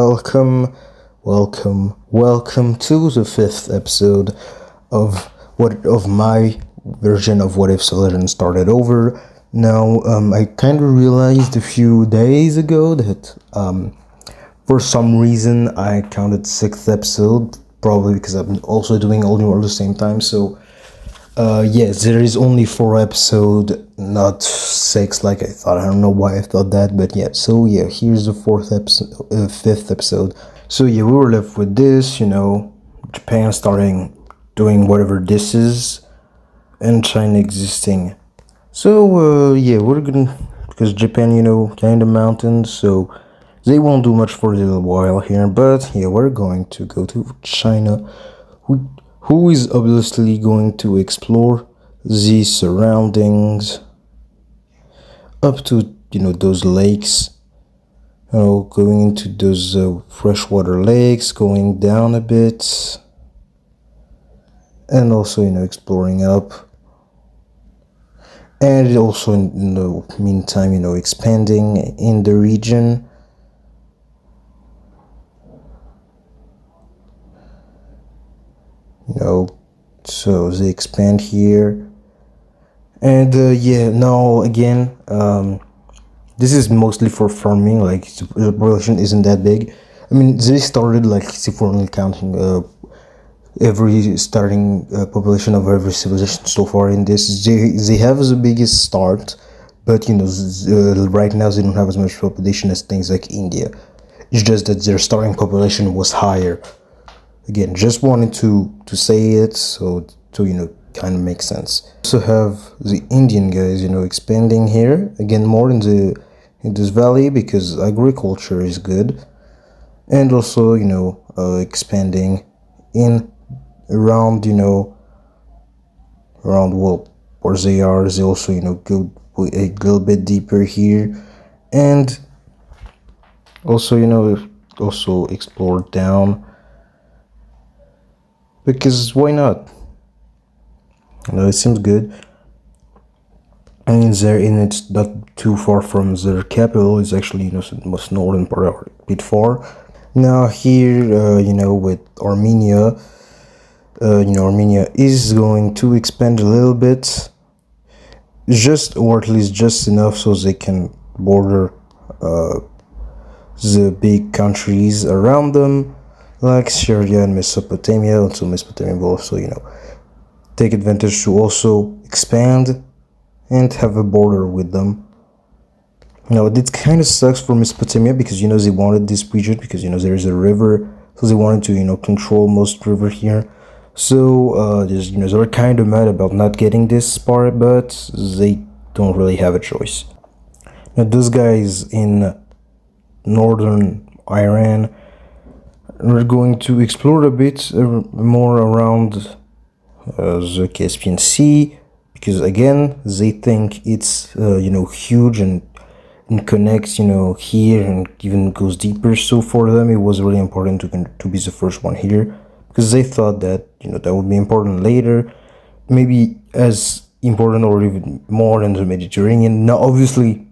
Welcome, welcome to the fifth episode of my version of What If Civilization Started Over. Now, I kind of realized a few days ago that for some reason I counted sixth episode, probably because I'm also doing all new at the same time. So, yes, there is only 4 episodes, not 6 like I thought. I don't know why I thought that, but yeah. So yeah, here's the fifth episode. So yeah, we were left with this, Japan starting doing whatever this is, and China existing. So yeah, we're gonna, because Japan, kind of mountains, so they won't do much for a little while here. But yeah, we're going to go to China, who is obviously going to explore the surroundings up to those lakes, going into those freshwater lakes, going down a bit, and also exploring up, and also in the meantime expanding in the region. So they expand here, and yeah, now again, this is mostly for farming. Like the population isn't that big. I mean, they started, like, if we're only counting every starting population of every civilization so far in this, they have the biggest start, but right now they don't have as much population as things like India. It's just that their starting population was higher. Again, just wanted to say it so kind of makes sense. Also have the Indian guys expanding here again, more in this valley, because agriculture is good, and also expanding in around where they are. They also go a little bit deeper here, and also explore down, because why not? It seems good. And it's not too far from their capital. It's actually the most northern part, or a bit far. Now here, with Armenia, Armenia is going to expand a little bit, or at least just enough so they can border the big countries around them, like Syria and Mesopotamia. Also, Mesopotamia will also, take advantage to also expand and have a border with them. Now, it kind of sucks for Mesopotamia, because they wanted this region, because there is a river, so they wanted to control most river here. So they're kind of mad about not getting this part, but they don't really have a choice. Now, those guys in northern Iran are going to explore a bit more around the Caspian Sea, because again they think it's huge and connects here and even goes deeper. So for them it was really important to be the first one here, because they thought that that would be important later, maybe as important or even more than the Mediterranean. Now obviously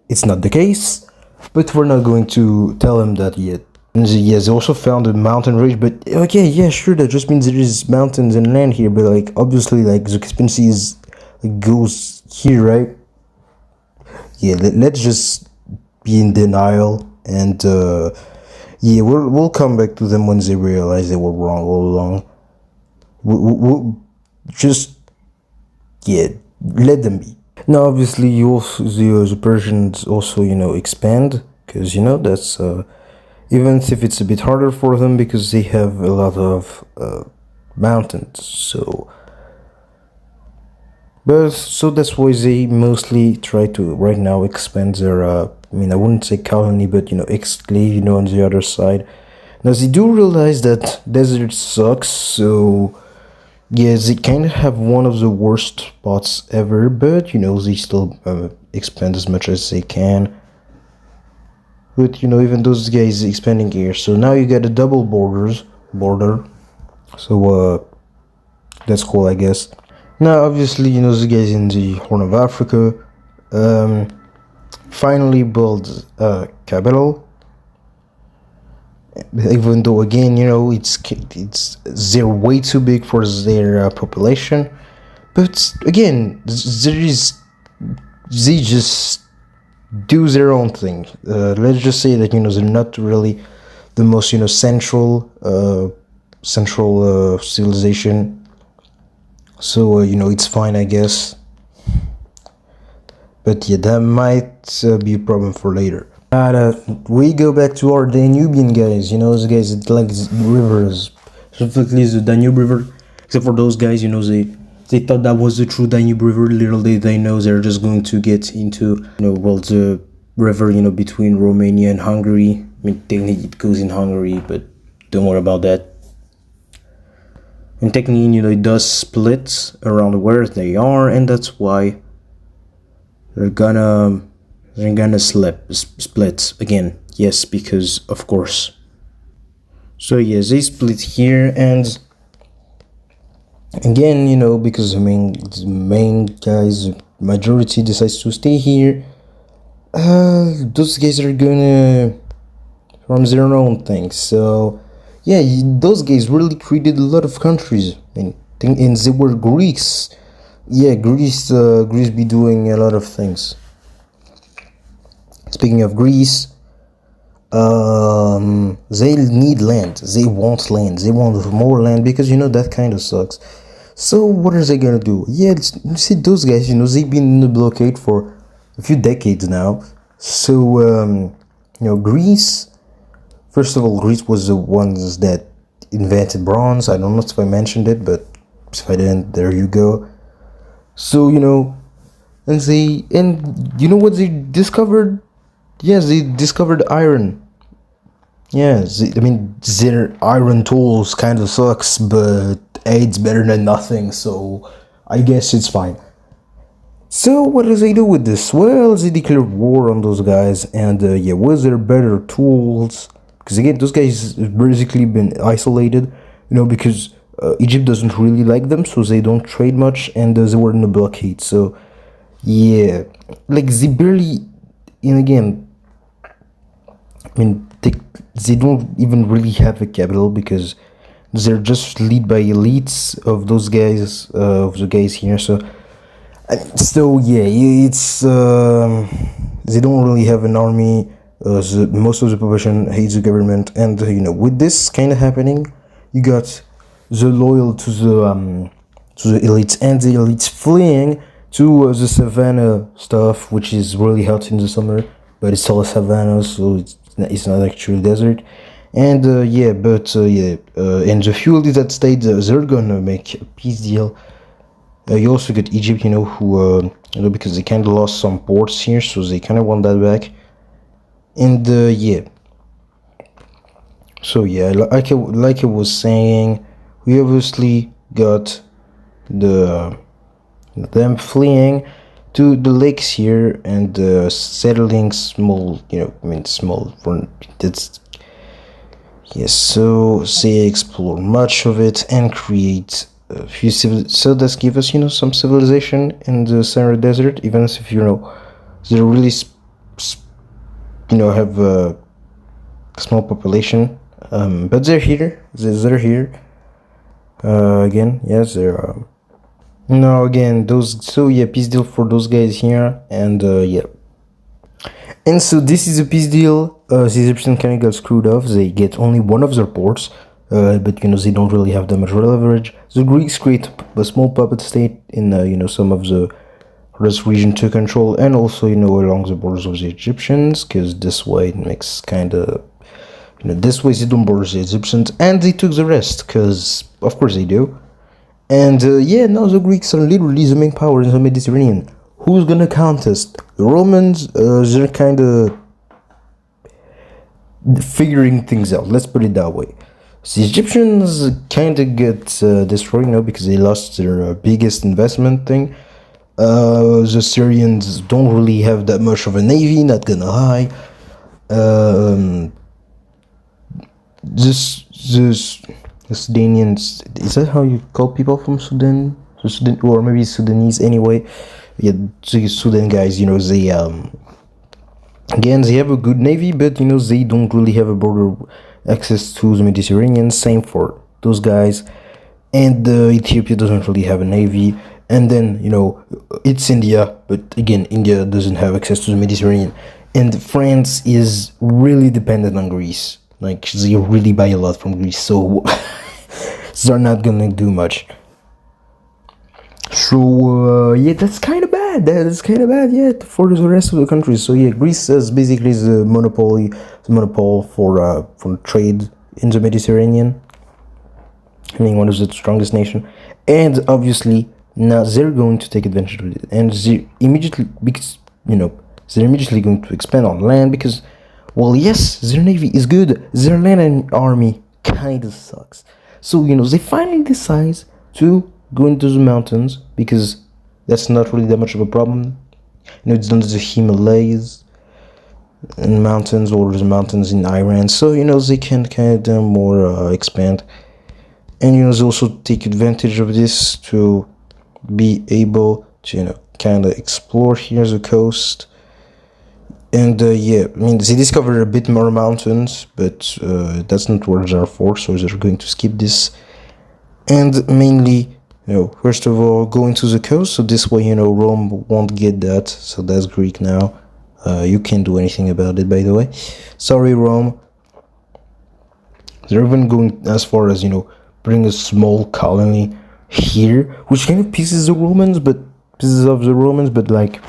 it's not the case, but we're not going to tell them that yet. And yes, they also found a mountain range, but okay, yeah, sure, that just means there is mountains and land here, but like obviously, like, the Caspian Sea is, goes here, right? Yeah, let's just be in denial, and yeah, we'll come back to them when they realize they were wrong all along. We'll just, yeah, let them be. Now obviously the Persians also expand, because that's even if it's a bit harder for them, because they have a lot of mountains. So that's why they mostly try to right now expand their I wouldn't say colony, but exclave on the other side. Now they do realize that desert sucks, so yeah, they kind of have one of the worst spots ever, but they still expand as much as they can. But even those guys expanding here, so now you get a double border. So that's cool, I guess. Now obviously the guys in the Horn of Africa finally built a capital, even though again, you know, they're way too big for their population. But again, they just do their own thing. Let's just say that, you know, they're not really the most, you know, central civilization. So you know, it's fine, I guess. But yeah, that might be a problem for later. We go back to our Danubian guys. You know, those guys like rivers, specifically the Danube River. Except for those guys, you know, they thought that was the true Danube River. Little did they know they're just going to get into, you know, well, the river, you know, between Romania and Hungary. I mean, technically it goes in Hungary, but don't worry about that. And technically, you know, it does split around where they are, and that's why they're gonna split again. Yes, because of course. So yeah, they split here, and again, you know, because the main guys, majority decides to stay here. Those guys are gonna from their own thing. So yeah, those guys really created a lot of countries. And they were Greeks. Yeah, Greece be doing a lot of things. Speaking of Greece, they need land. They want land. They want more land because, you know, that kind of sucks. So what are they gonna do? Yeah, you see, those guys, you know, they've been in the blockade for a few decades now. So you know, Greece. First of all, Greece was the ones that invented bronze. I don't know if I mentioned it, but if I didn't, there you go. So, you know, and you know what they discovered? Yes, they discovered iron. Yeah, their iron tools kind of sucks, but hey, it's better than nothing, so I guess it's fine. So what do they do with this? Well, they declared war on those guys, and yeah, was there better tools? Because again, those guys have basically been isolated, you know, because Egypt doesn't really like them, so they don't trade much, and they were in a blockade. So yeah, like they barely, and again, they don't even really have a capital because they're just led by elites of those guys, of the guys here. So yeah, it's they don't really have an army. Most of the population hates the government, and you know, with this kind of happening, you got the loyal to the elites, and the elites fleeing to the savannah stuff, which is really hot in the summer, but it's still a savannah, so it's not actually desert. And yeah, and the few elites that stayed, they're gonna make a peace deal. You also got Egypt, you know, who you know, because they kind of lost some ports here, so they kind of want that back. And yeah, so yeah, like I was saying, we obviously got them fleeing to the lakes here and settling small, you know, small for that's. Yes, so they explore much of it and create a few so that gives us, you know, some civilization in the Sahara Desert, even if, you know, they really you know, have a small population, but they're here. They're here. Again, yes, they're. No, again, those. So yeah, peace deal for those guys here, and yeah. And so this is a peace deal. The Egyptians kind of got screwed off. They get only one of their ports, but you know, they don't really have that much leverage. The Greeks create a small puppet state in you know, some of the this region to control, and also, you know, along the borders of the Egyptians, because this way it makes kind of, you know, this way they don't border the Egyptians, and they took the rest, because of course they do. And yeah, now the Greeks are literally the main power in the Mediterranean. Who's gonna contest? The Romans, they're kind of figuring things out, let's put it that way. The Egyptians kind of get destroyed, you know, because they lost their biggest investment thing. The Syrians don't really have that much of a navy, not gonna lie. The Sudanians, is that how you call people from Sudan? Sudan, or maybe Sudanese anyway. Yeah, the Sudan guys, you know, they again, they have a good navy, but you know, they don't really have a border access to the Mediterranean. Same for those guys. And Ethiopia doesn't really have a navy. And then, it's India, but again, India doesn't have access to the Mediterranean. And France is really dependent on Greece. Like, they really buy a lot from Greece, so they're not gonna do much. So, yeah, that's kind of bad. That's kind of bad, yeah, for the rest of the countries. So, yeah, Greece is basically the monopoly for trade in the Mediterranean. I mean, one of the strongest nations. And obviously, now they're going to take advantage of it. And they immediately, because, they're immediately going to expand on land because, well, yes, their navy is good. Their land and army kind of sucks. So, they finally decide to go into the mountains because that's not really that much of a problem. It's under the Himalayas and mountains, or the mountains in Iran. So, they can kind of more expand. And, they also take advantage of this to be able to, kind of explore here the coast. And, yeah, I mean, they discovered a bit more mountains, but that's not what they're for, so they're going to skip this. And mainly, first of all, going to the coast, so this way, Rome won't get that, so that's Greek now. You can't do anything about it, by the way. Sorry, Rome. They're even going as far as, bring a small colony here, which kind of pisses off the Romans, but like,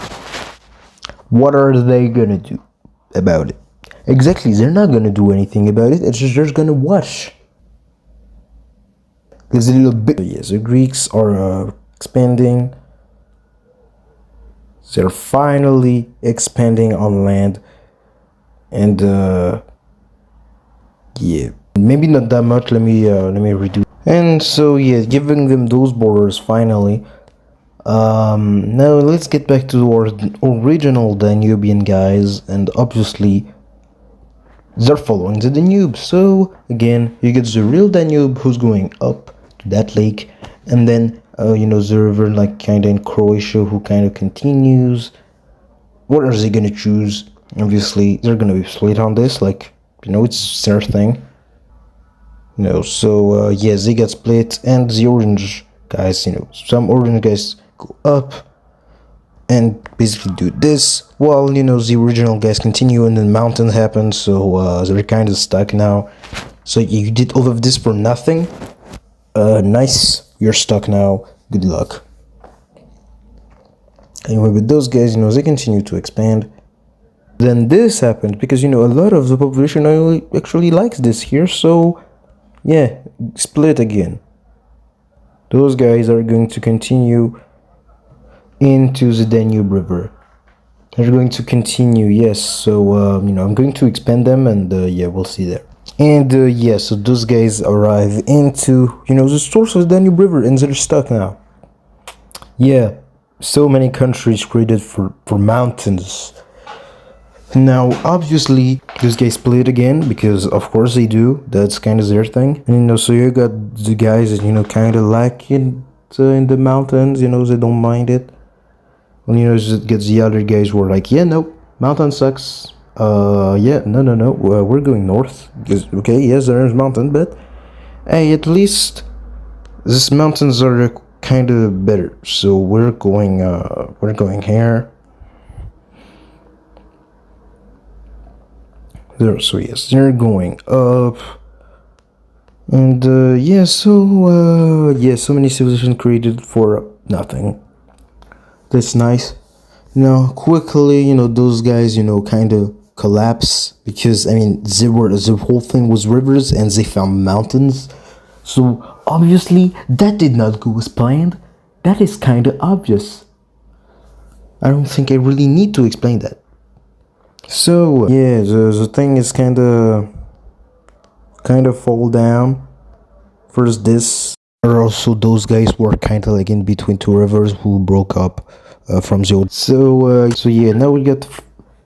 what are they gonna do about it? Exactly, they're not gonna do anything about it, it's just they're gonna watch. There's a little bit. Yes, the Greeks are expanding. They're finally expanding on land. And yeah, maybe not that much. Let me redo. And so yeah, giving them those borders finally. Now let's get back to our original Danubian guys, and obviously they're following the Danube. So again, you get the real Danube who's going up to that lake, and then the river like kinda in Croatia who kind of continues. What are they gonna choose? Obviously they're gonna be split on this, like it's their thing. So yes, they got split, and the orange guys, some orange guys go up and basically do this, while the original guys continue, and then mountain happens, so they're kind of stuck now. So you did all of this for nothing. Nice, you're stuck now, good luck. Anyway, with those guys, they continue to expand. Then this happened because a lot of the population actually likes this here, so yeah, split again. Those guys are going to continue into the Danube River. They're going to continue, yes. So I'm going to expand them, and yeah, we'll see there. And yeah, so those guys arrive into the source of the Danube River, and they're stuck now. Yeah, so many countries created for mountains. Now, obviously, these guys split again, because of course they do. That's kind of their thing. And so you got the guys that kind of like it in the mountains. They don't mind it. And it gets the other guys who are like, yeah, no, mountain sucks. Yeah, no, we're going north. Okay, yes, there is mountain, but hey, at least these mountains are kind of better. So we're going here. There, so yes, they're going up. And yeah, so so many civilizations created for nothing. That's nice. Now quickly, those guys, kind of collapse, because the whole thing was rivers, and they found mountains. So obviously that did not go as planned. That is kind of obvious. I don't think I really need to explain that. So yeah, the thing is kind of fall down. First this, or also those guys were kind of like in between two rivers who broke up from the old. So yeah, now we got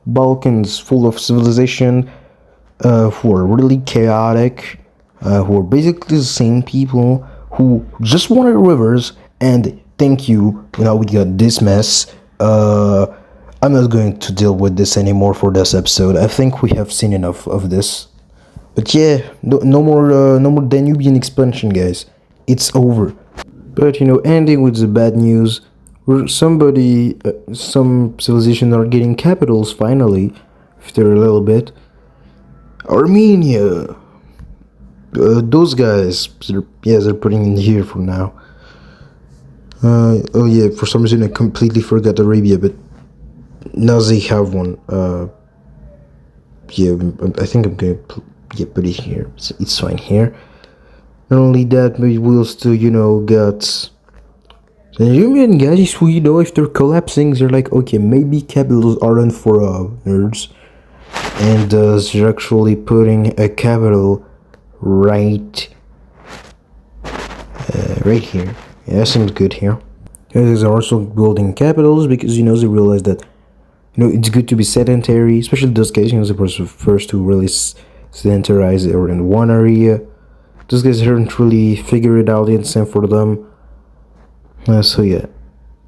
Balkans full of civilization, who are really chaotic, who are basically the same people who just wanted rivers, and thank you, now we got this mess. I'm not going to deal with this anymore for this episode. I think we have seen enough of this. But yeah, no more Danubian expansion, guys. It's over. But ending with the bad news, some civilization are getting capitals finally, after a little bit. Armenia, those guys, they're putting in here for now. Oh yeah, for some reason I completely forgot Arabia, but now they have one. Yeah, I think I'm gonna put it here. It's fine here. Not only that, but we'll still, get the Nigerian guys who, if they're collapsing, they're like, okay, maybe capitals aren't for nerds, and they're actually putting a capital right here. Yeah, that seems good here. Guys are also building capitals because they realize that it's good to be sedentary, especially those guys. They were the first to really sedentarize or in one area. Those guys haven't really figured it out yet. Same for them. So yeah.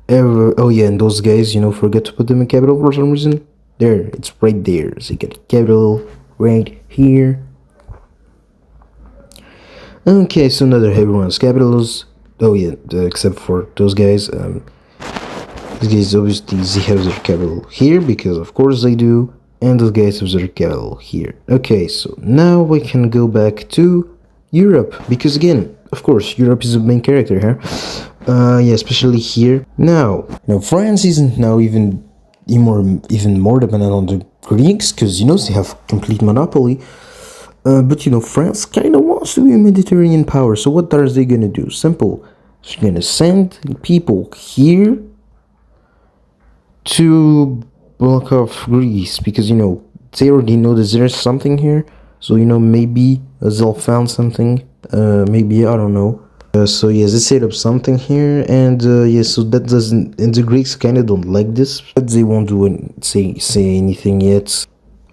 Oh yeah, and those guys, forget to put them in capital for some reason. There, it's right there. So you get capital right here. Okay, so now that everyone's capitals. Oh yeah, except for those guys. These guys obviously they have their capital here because of course they do, and those guys have their capital here. Okay, so now we can go back to Europe because again, of course, Europe is the main character here. Yeah, especially here. Now, France isn't now even more dependent on the Greeks because they have complete monopoly. But France kind of wants to be a Mediterranean power. So what are they gonna do? Simple. They're gonna send people here to block off Greece because they already know that there's something here. So maybe they'll find something. Maybe I don't know. So yes, they set up something here, and yeah, so that doesn't. And the Greeks kind of don't like this, but they won't say anything yet.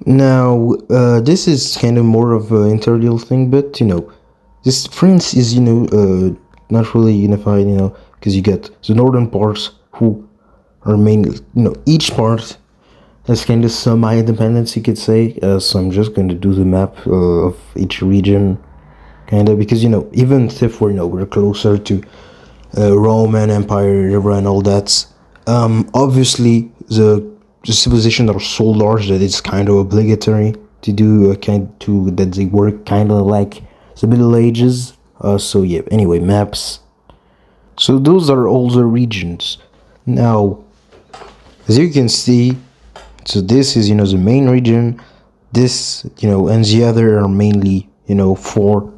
Now, this is kind of more of an interior thing, but this France is not really unified, because you get the northern parts who are mainly, each part has kind of semi-independence, you could say. So I'm just going to do the map of each region, kind of, because even if we're closer to Roman Empire and all that, obviously the civilizations are so large that it's kind of obligatory to do that they work kind of like the Middle Ages. So yeah, anyway, maps. So those are all the regions. Now, as you can see, so this is the main region. This and the other are mainly for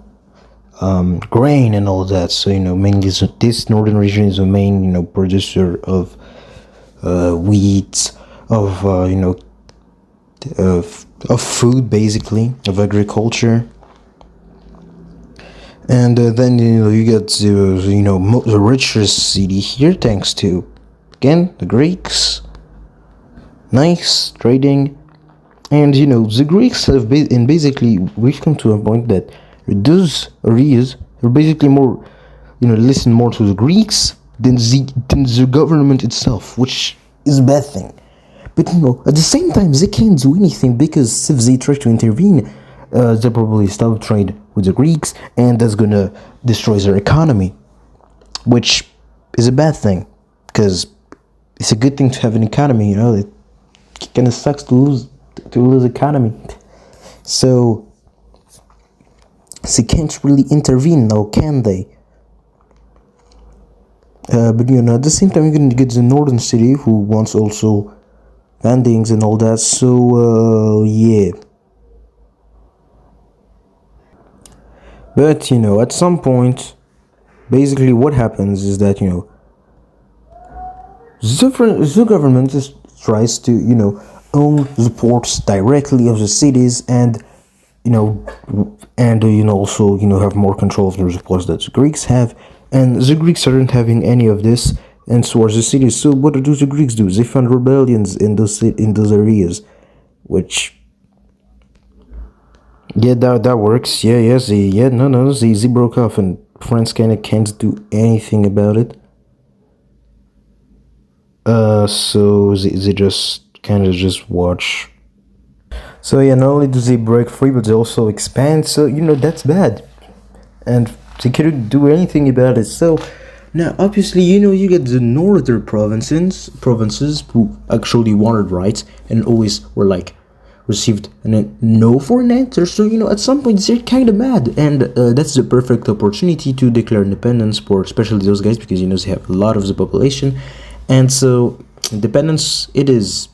grain and all that. So mainly this northern region is the main producer of wheat, of food, basically, of agriculture. And then you get the richest city here, thanks to again the Greeks. Nice trading, and the Greeks have basically we've come to a point that those areas are basically more listen more to the Greeks than the government itself, which is a bad thing. But at the same time they can't do anything because if they try to intervene, they'll probably stop trade with the Greeks, and that's gonna destroy their economy, which is a bad thing because it's a good thing to have an economy. It kind of sucks to lose economy. So they can't really intervene now, can they? But at the same time you're gonna get the northern city who wants also landings and all that. So yeah. But at some point, basically what happens is that the government tries to own the ports directly of the cities, and also have more control of the ports that the Greeks have, and the Greeks aren't having any of this, and so are the cities. So what do the Greeks do? They fund rebellions in those areas, which that works. They broke off, and France kind of can't do anything about it. So they just kind of just watch. So yeah, not only do they break free, but they also expand. So that's bad, and they couldn't do anything about it. So now, obviously, you get the northern provinces who actually wanted rights and always were like received a no for an answer. So at some point they're kind of mad, and that's the perfect opportunity to declare independence for especially those guys because they have a lot of the population, and so independence it is.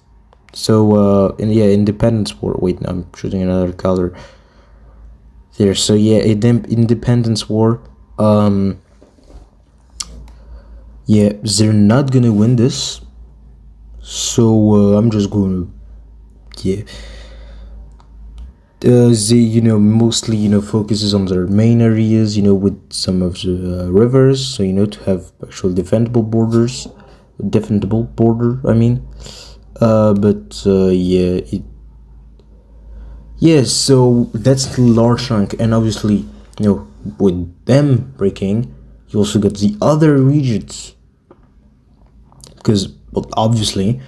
So and yeah, independence war. Wait, no, I'm choosing another color there. So yeah, independence war. Yeah, they're not gonna win this. So I'm just gonna yeah. They mostly focuses on their main areas with some of the rivers, so to have actual defendable border I mean. But yeah, so that's the large chunk, and obviously with them breaking, you also got the other regions because obviously.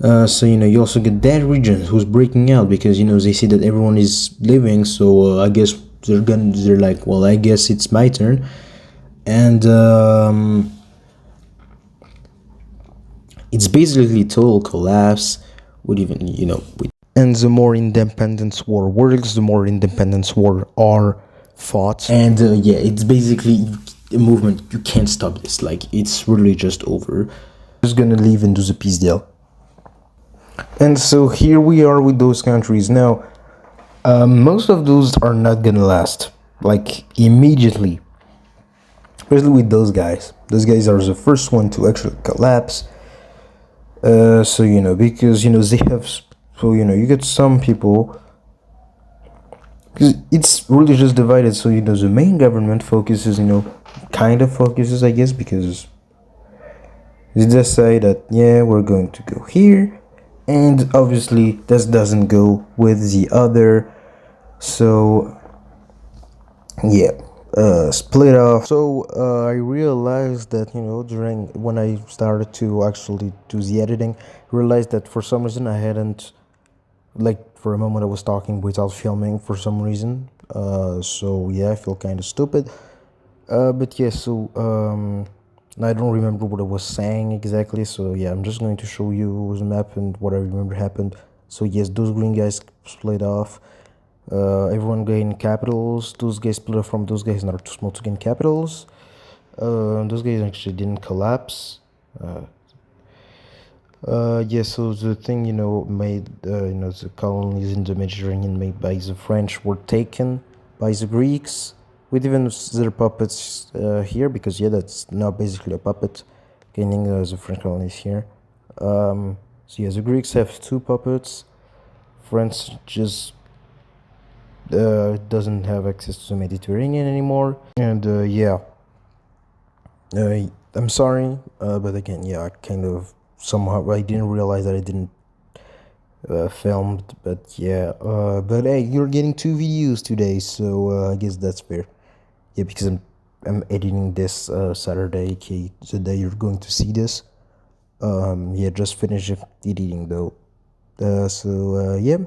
So you also get that region who's breaking out because they see that everyone is leaving, so I guess they're like, well, I guess it's my turn, and it's basically total collapse with even with. And the more independence war works, the more independence war are fought, and yeah, it's basically a movement. You can't stop this. Like, it's really just over. Just gonna leave and do the peace deal. And so here we are with those countries. Now, most of those are not gonna last, like, immediately. Especially with those guys. Those guys are the first one to actually collapse. So, because, they have... So, you get some people... Because it's really just divided. So, the main government focuses, kind of focuses, I guess, because... They just say that, yeah, we're going to go here. And obviously this doesn't go with the other, so yeah, split off. So I realized that during when I started to actually do the editing, realized that for some reason I hadn't, like, for a moment I was talking without filming for some reason. So yeah, I feel kind of stupid. But yeah, so I don't remember what I was saying exactly, so yeah, I'm just going to show you the map and what I remember happened. So yes, those green guys split off. Everyone gained capitals. Those guys split off from those guys and are too small to gain capitals. Those guys actually didn't collapse. Yeah, so the thing, made, the colonies in the Mediterranean made by the French were taken by the Greeks, with even their puppets here, because yeah, that's now basically a puppet, gaining the French colonies here. So yeah, the Greeks have 2 puppets. France just doesn't have access to the Mediterranean anymore, and yeah, I'm sorry, but again, yeah, I kind of somehow I didn't realize that I didn't filmed, but yeah, but hey, you're getting 2 videos today, so I guess that's fair. Yeah, because I'm editing this Saturday, okay, the day you're going to see this. Yeah, just finished editing though. So yeah.